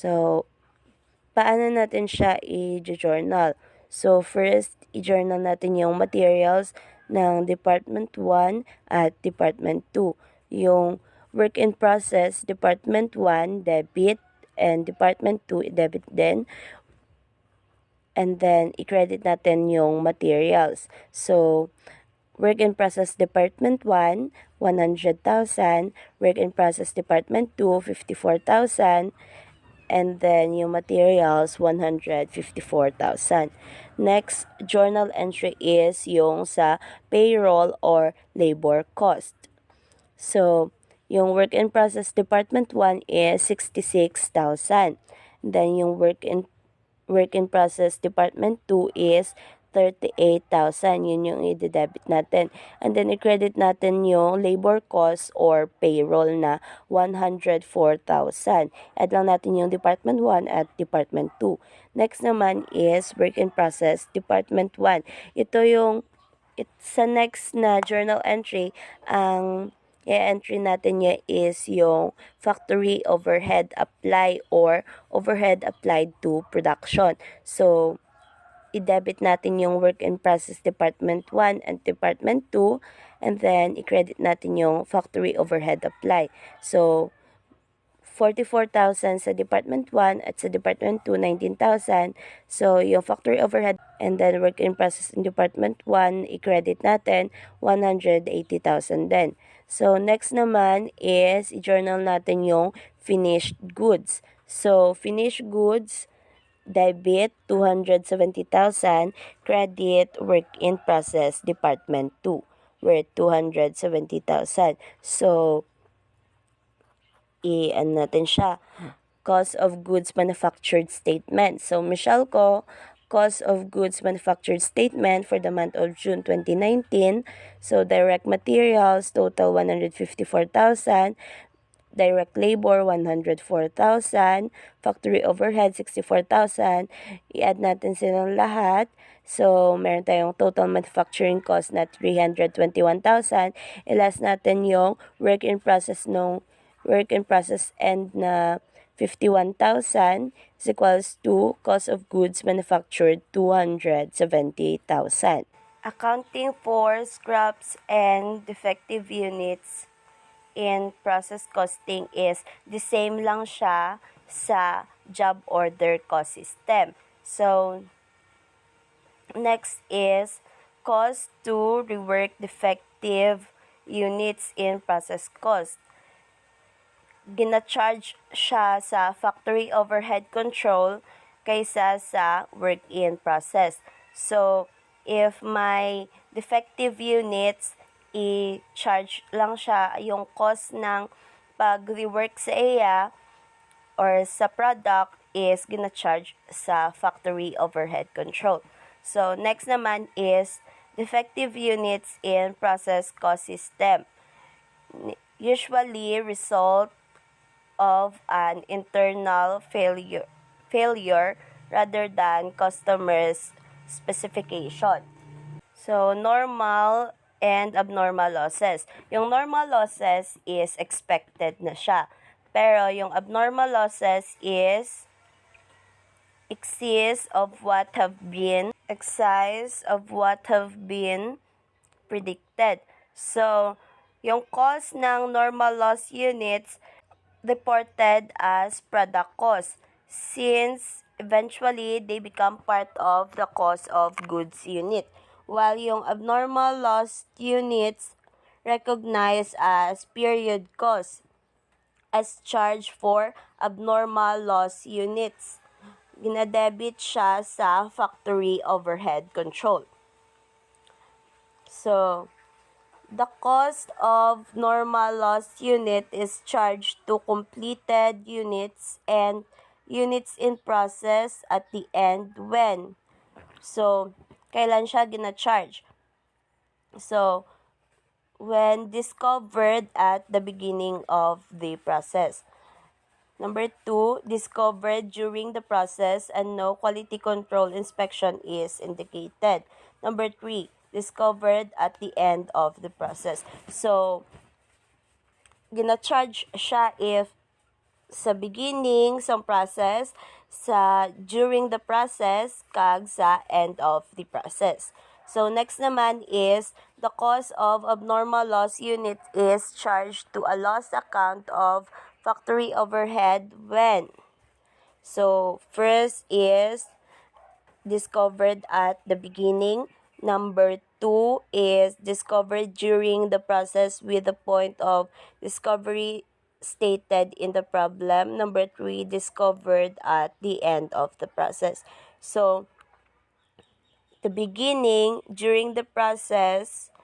So, paano natin siya i-journal? So, first, i-journal natin yung materials ng Department 1 at Department 2. Yung work in process, Department 1, debit, and Department 2, debit din. And then, i-credit natin yung materials. So, work in process Department 1, 100,000. Work in process Department 2, 54,000. And then yung materials, 154,000. Next journal entry is yung sa payroll or labor cost. So, yung work in process Department 1 is 66,000. Then yung work in process Department 2 is 38,000. Yun yung i-debit natin. And then, i-credit natin yung labor cost or payroll na 104,000. Add lang natin yung Department 1 at Department 2. Next naman is work in process Department 1. Ito yung sa next na journal entry, ang i-entry natin niya is yung factory overhead apply or overhead applied to production. So, i-debit natin yung work in process Department 1 and Department 2, and then i-credit natin yung factory overhead apply. So, 44,000 sa Department 1 at sa Department 2, 19,000. So, yung factory overhead and then work in process in Department 1, i-credit natin 180,000 din. So, next naman is i-journal natin yung finished goods. So, finished goods, debit 270,000, credit work in process Department 2 worth 270,000. So, ano natin siya, cost of goods manufactured statement. So, Michelle ko, cost of goods manufactured statement for the month of June 2019. So, direct materials, total 154,000. Direct labor, 104,000. Factory overhead, 64,000. I-add natin silang lahat. So, meron tayong total manufacturing cost na 321,000. I-last natin yung work in process and na 51,000 is equals to cost of goods manufactured 270,000. Accounting for scraps and defective units in process costing is the same lang siya sa job order cost system. So, next is cost to rework defective units in process cost. Gina-charge siya sa factory overhead control kaysa sa work in process. So, if may defective units, i-charge lang siya yung cost ng pag-rework sa iya or sa product is gina-charge sa factory overhead control. So, next naman is defective units in process cost system. Usually result of an internal failure rather than customer's specification. So, normal and abnormal losses. Yung normal losses is expected na siya. Pero yung abnormal losses is excess of what have been predicted. So, yung cost ng normal loss units reported as product cost since eventually they become part of the cost of goods unit, while yung abnormal loss units recognized as period cost as charge for abnormal loss units. Ginadebit siya sa factory overhead control. So, the cost of normal loss unit is charged to completed units and units in process at the end when. So, kailan siya gina-charge? So, when discovered at the beginning of the process. Number 2, discovered during the process and no quality control inspection is indicated. Number 3, discovered at the end of the process. So, gina-charge siya if sa beginning sa process, sa during the process, kag sa end of the process. So next naman is the cost of abnormal loss unit is charged to a loss account of factory overhead when. So first is discovered at the beginning. Number 2 is discovered during the process with the point of discovery stated in the problem. Number 3, discovered at the end of the process. So, the beginning, during the process,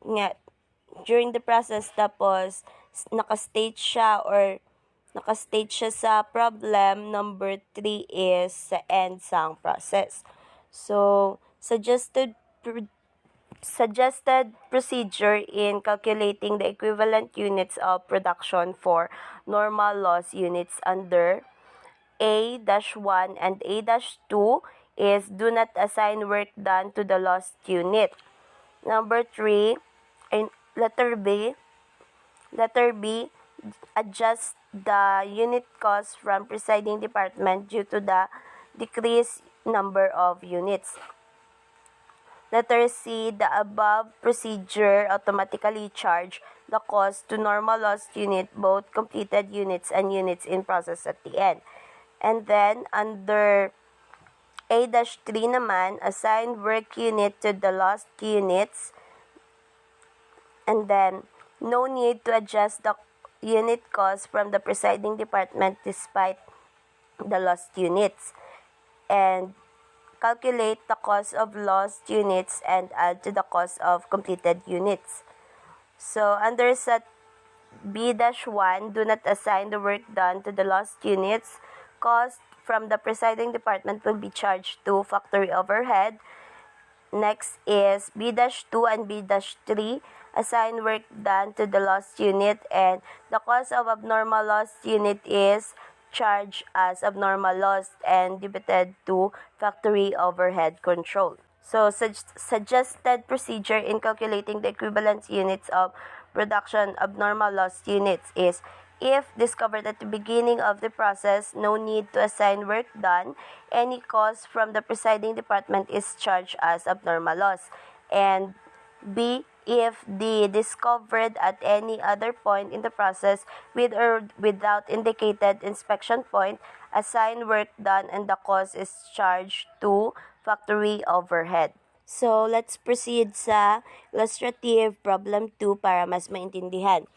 nga, during the process, tapos, nakastate siya or nakastate siya sa problem. Number 3 is sa end sang process. So, suggested procedure in calculating the equivalent units of production for normal loss units under A-1 and A-2 is do not assign work done to the lost unit. Number 3, letter B, adjust the unit cost from presiding department due to the decreased number of units. Letter C, the above procedure automatically charge the cost to normal loss unit, both completed units and units in process at the end. And then, under A-3 naman, assign work unit to the lost units. And then, no need to adjust the unit cost from the presiding department despite the lost units. And calculate the cost of lost units and add to the cost of completed units. So, under set B-1, do not assign the work done to the lost units. Cost from the presiding department will be charged to factory overhead. Next is B-2 and B-3. Assign work done to the lost unit, and the cost of abnormal lost unit is charged as abnormal loss and debited to factory overhead control. So, suggested procedure in calculating the equivalent units of production abnormal loss units is if discovered at the beginning of the process, no need to assign work done. Any cost from the presiding department is charged as abnormal loss. And B, if the discovered at any other point in the process with or without indicated inspection point, assign work done and the cost is charged to factory overhead. So, let's proceed sa illustrative problem 2 para mas maintindihan.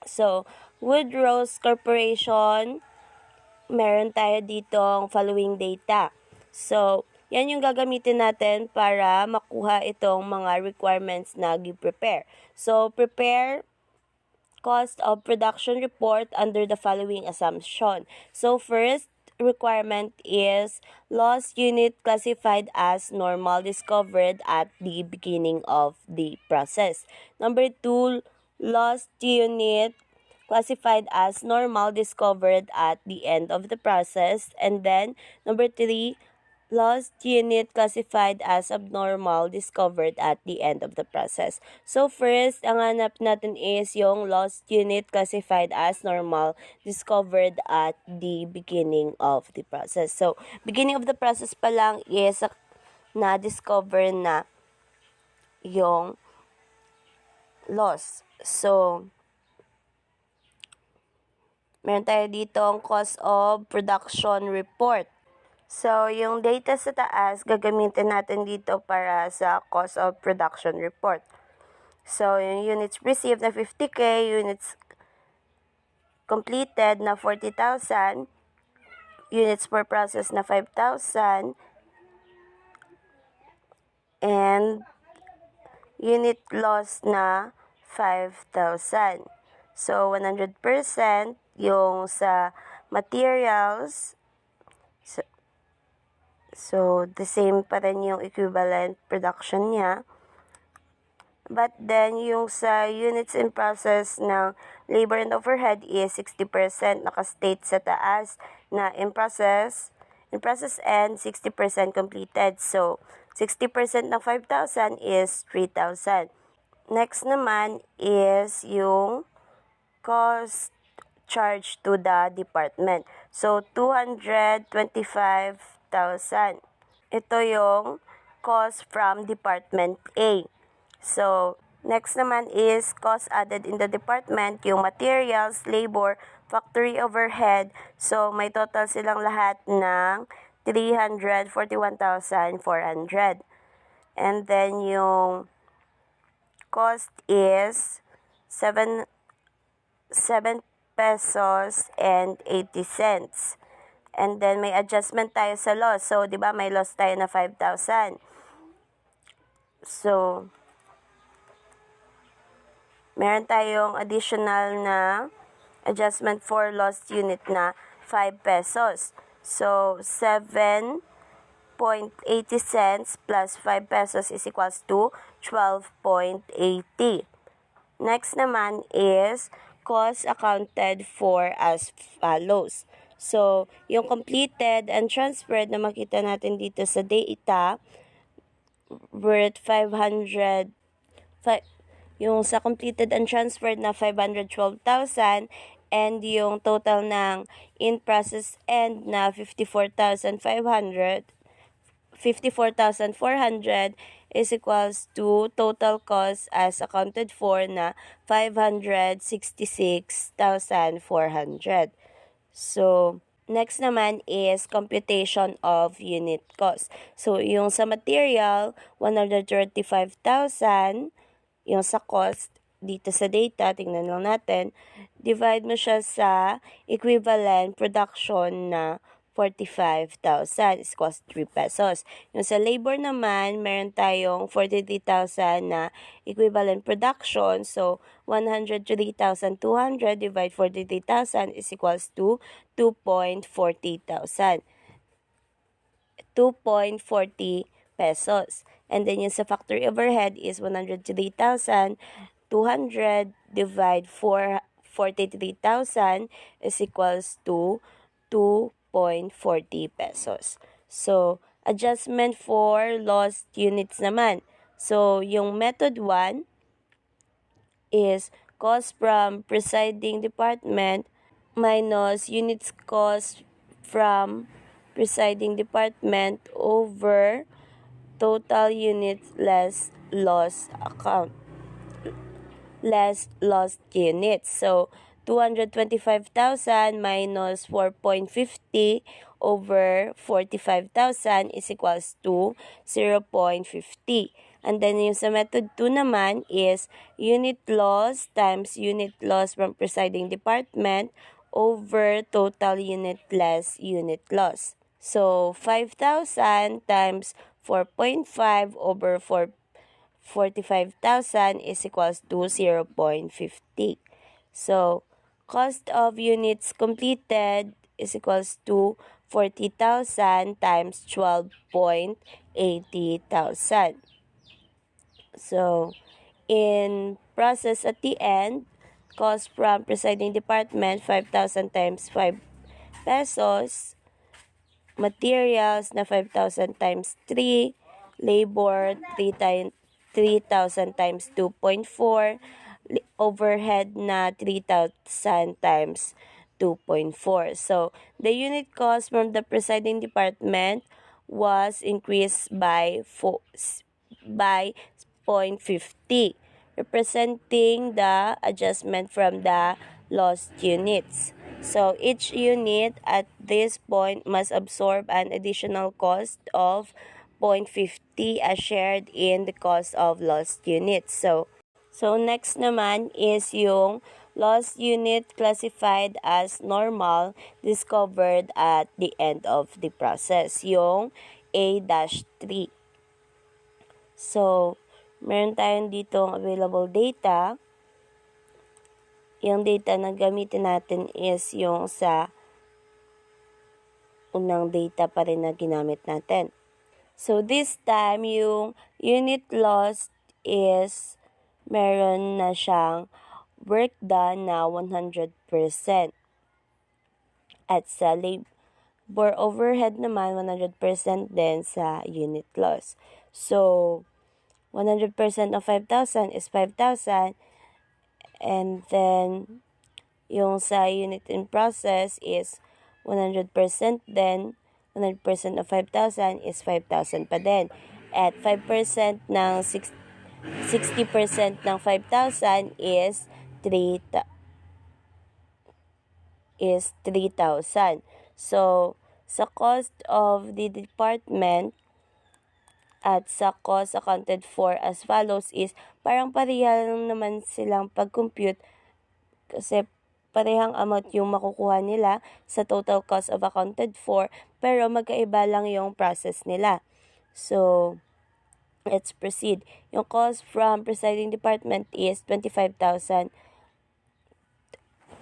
So, Woodrose Corporation, meron tayo ditong following data. So, yan yung gagamitin natin para makuha itong mga requirements na gi-prepare. So, prepare cost of production report under the following assumption. So, first requirement is loss unit classified as normal discovered at the beginning of the process. Number 2, lost unit classified as normal discovered at the end of the process. And then, number 3, lost unit classified as abnormal discovered at the end of the process. So first, ang hanap natin is yung lost unit classified as normal discovered at the beginning of the process. So, beginning of the process pa lang is na-discover na yung loss. So, meron tayo dito ang cost of production report. So, yung data sa taas, gagamitin natin dito para sa cost of production report. So, yung units received na 50K, units completed na 40,000, units per process na 5,000, and unit loss na 5,000. So, 100% yung sa materials. So, the same pa rin yung equivalent production niya. But then, yung sa units in process ng labor and overhead is 60% nakastate sa taas na in process and 60% completed. So, 60% ng 5,000 is 3,000. Next naman is yung cost charged to the department. So, 225,000. Ito yung cost from Department A. So, next naman is cost added in the department, yung materials, labor, factory overhead. So, may total silang lahat ng 341,400. And then, yung cost is 7 pesos and 80 cents. And then, may adjustment tayo sa loss. So, di ba may loss tayo na 5,000. So, meron tayong additional na adjustment for lost unit na 5 pesos. So, 7.80 cents plus 5 pesos is equals to 12.80. Next naman is cost accounted for as follows. So, yung completed and transferred na makita natin dito sa data, worth 500, yung sa completed and transferred na 512,000, and yung total ng in process end na 54,400 is equals to total cost as accounted for na 566,400. So, next naman is computation of unit cost. So, yung sa material, 135,000. Yung sa cost, dito sa data, tingnan lang natin, divide mo siya sa equivalent production na 45,000 is cost 3 pesos. Yung sa labor naman, meron tayong 43,000 na equivalent production. So, 103,200 divide 43,000 is equals to 2.40,000. 2.40 pesos. And then yung sa factory overhead is 103,200 divide 43,000 is equals to 2.40 pesos. So, adjustment for lost units naman. So, yung method 1 is cost from presiding department minus units cost from presiding department over total units less lost units. So, 225,000 minus 4.50 over 45,000 is equals to 0.50. And then yung sa method 2 naman is unit loss times unit loss from presiding department over total unit less unit loss. So, 5,000 times 4.5 over 45,000 is equals to 0.50. So, cost of units completed is equals to 40,000 times 12.80,000. So, in process at the end, cost from presiding department, 5,000 times 5 pesos. Materials na 5,000 times 3. Labor, 3,000 times 2.4. Overhead na 3,000 times 2.4. So, the unit cost from the presiding department was increased by 0.50, representing the adjustment from the lost units. So, each unit at this point must absorb an additional cost of 0.50 as shared in the cost of lost units. So next naman is yung lost unit classified as normal discovered at the end of the process, yung A-3. So, meron tayong ditong available data. Yung data na gamitin natin is yung sa unang data pa rin na ginamit natin. So, this time, yung unit lost is meron na siyang work done na 100%. At sa labor overhead naman, 100% din sa unit loss. So, 100% of 5,000 is 5,000. And then, Yung sa unit in process is 100%, then 100% of 5,000 is 5,000 pa din. At 5% ng 60% ng 5,000 is 3,000. So, sa cost of the department at sa cost accounted for as follows is parang pareha lang naman silang pag-compute kasi parehang amount yung makukuha nila sa total cost of accounted for, pero magkaiba lang yung process nila. So, let's proceed. Yung cost from presiding department is 25,000.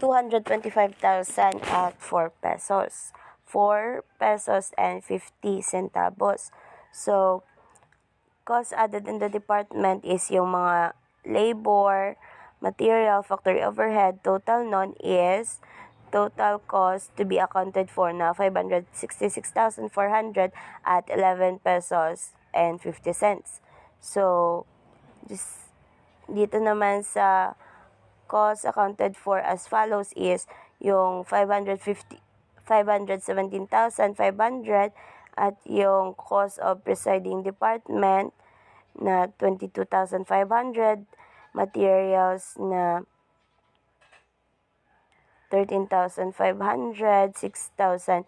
225,000 at 4 pesos. 4 pesos and 50 centavos. So, cost added in the department is yung mga labor, material, factory overhead. Total nun is total cost to be accounted for na 566,400 at 11 pesos and 50 cents. So, dito naman sa cost accounted for as follows is yung 517,500 at yung cost of presiding department na 22,500, materials na 13,500, 6,450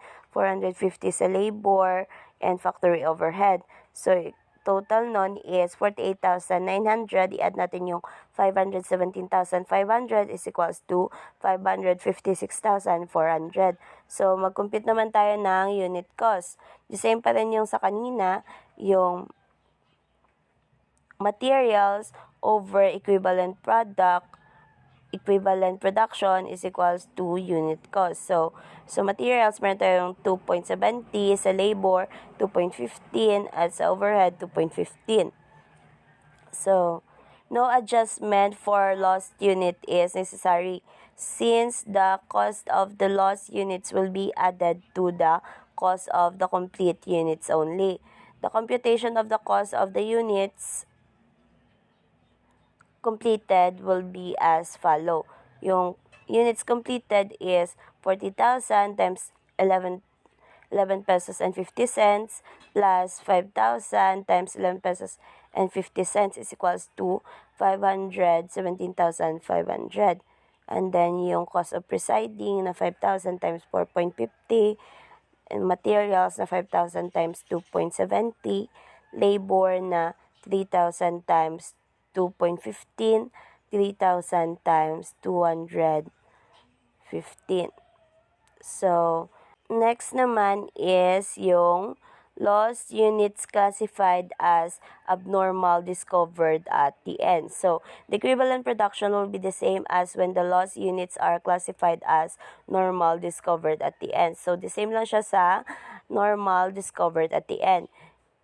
sa labor, and factory overhead. So, total nun is 48,900. I-add natin yung 517,500 is equals to 556,400. So, mag-compute naman tayo ng unit cost. The same pa rin yung sa kanina, yung materials over equivalent production is equals to unit cost. So materials, meron tayong 2.70, sa labor, 2.15, at sa overhead, 2.15. So, no adjustment for lost unit is necessary since the cost of the lost units will be added to the cost of the complete units only. The computation of the cost of the units completed will be as follow. Yung units completed is 40,000 times 11 pesos and 50 cents plus 5,000 times 11 pesos and 50 cents is equals to 517,500. And then yung cost of presiding na 5,000 times 4.50, and materials na 5,000 times 2.70, labor na 3,000 times 2.15, 3,000 times 215. So, next naman is yung lost units classified as abnormal discovered at the end. So, the equivalent production will be the same as when the lost units are classified as normal discovered at the end. So, the same lang siya sa normal discovered at the end.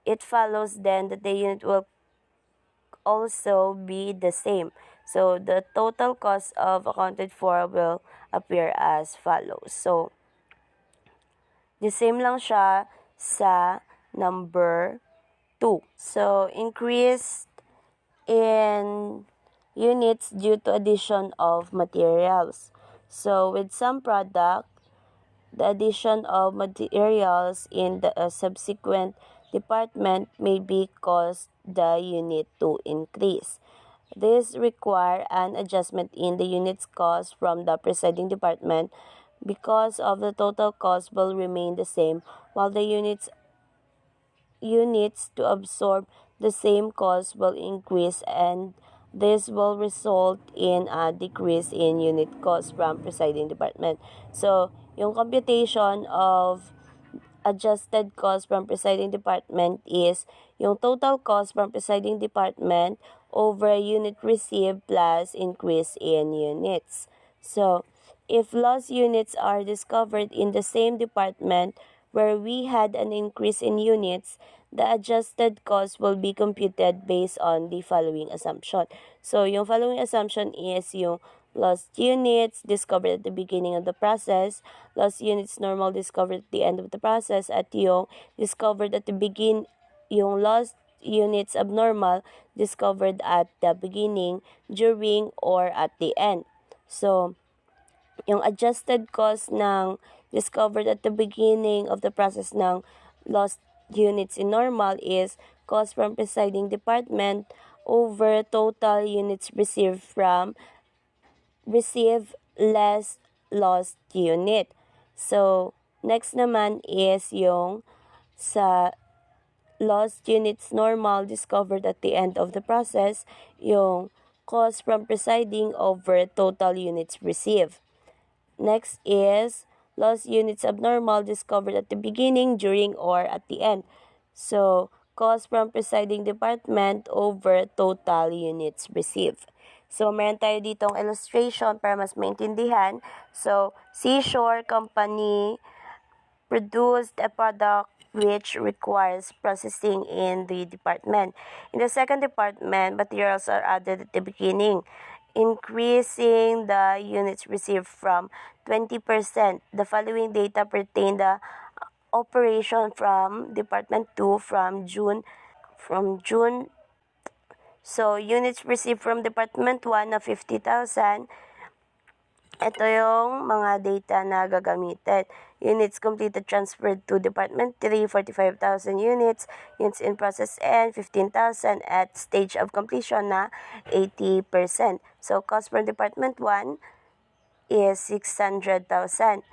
It follows then that the unit will also be the same. So, the total cost of accounted for will appear as follows. So, the same lang siya sa number 2. So, increased in units due to addition of materials. So, with some product, the addition of materials in the subsequent department may be cause the unit to increase. This require an adjustment in the unit's cost from the preceding department because of the total cost will remain the same while the units to absorb the same cost will increase, and this will result in a decrease in unit cost from presiding department. So, yung computation of adjusted cost from presiding department is yung total cost from presiding department over unit received plus increase in units. So, if lost units are discovered in the same department where we had an increase in units, the adjusted cost will be computed based on the following assumption. So, yung following assumption is yung lost units discovered at the beginning of the process, lost units normal discovered at the end of the process, at yung discovered at the yung lost units abnormal discovered at the beginning, during, or at the end. So, yung adjusted cost ng discovered at the beginning of the process ng lost units in normal is cost from presiding department over total units receive less lost unit. So, next naman is yung sa lost units normal discovered at the end of the process, yung cost from presiding over total units received. Next is lost units abnormal discovered at the beginning, during, or at the end. So, cost from presiding department over total units received. So, meron tayo ditong illustration para mas maintindihan. So, Seashore Company produced a product which requires processing in the department. In the second department, materials are added at the beginning, increasing the units received from 20%. The following data pertain the operation from Department 2 from June. So, units received from Department 1 na 50,000. Ito yung mga data na gagamitin. Units completed transferred to Department 3, 45,000 units. Units in process N, 15,000 at stage of completion na 80%. So, cost from Department 1 is 600,000.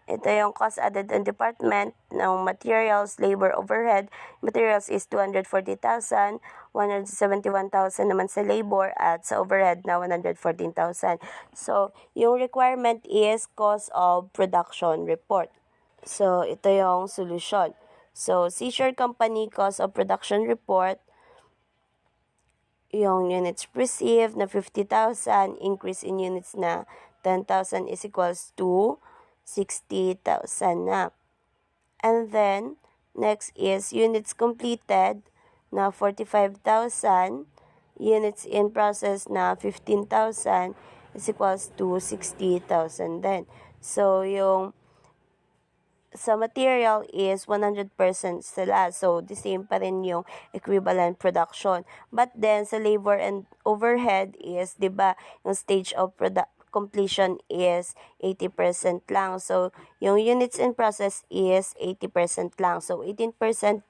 Ito yung cost added on department ng materials, labor, overhead. Materials is 240,000, 171,000 naman sa labor, at sa overhead na 114,000. So, yung requirement is cost of production report. So, ito yung solution. So, Seashore Company cost of production report, yung units received na 50,000, increase in units na 10,000 is equals to 60,000 na. And then, next is units completed na 45,000, units in process na 15,000 is equals to 60,000 din. So, yung sa material is 100% sila. So, the same pa rin yung equivalent production. But then, sa labor and overhead is, di ba, yung stage of completion is 80% lang. So, yung units in process is 80% lang. So, 80%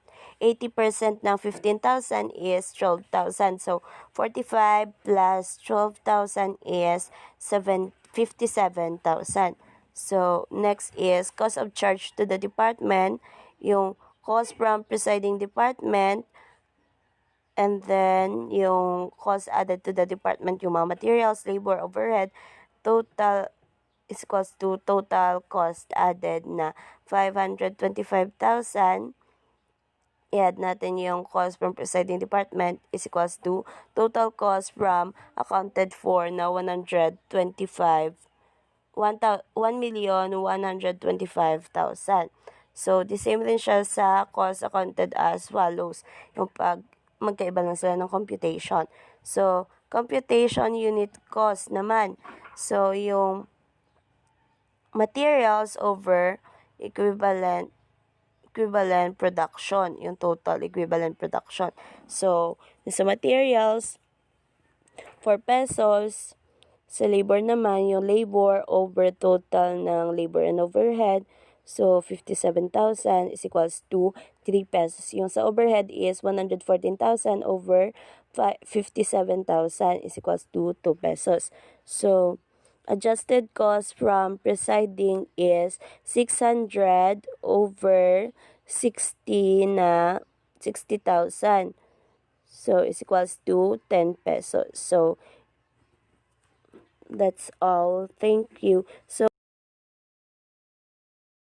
ng 15,000 is 12,000. So, 45 plus 12,000 is 57,000. So, next is cost of charge to the department, yung cost from presiding department, and then yung cost added to the department, yung mga materials, labor, overhead, total is equals to total cost added na 525,000. I-add natin yung cost from presiding department is equals to total cost from accounted for na 1,125,000. So, the same rin siya sa cost accounted as follows. Yung pag magkaiba lang sila ng computation. So, computation unit cost naman. So, yung materials over equivalent production, yung total equivalent production. So, sa materials, 4 pesos. Sa labor naman, yung labor over total ng labor and overhead. So, 57,000 is equals to 3 pesos. Yung sa overhead is 114,000 over 57,000 is equals to 2 pesos. So, adjusted cost from presiding is 600 over 60 na 60,000. So, is equals to 10 pesos. So, that's all. Thank you. So,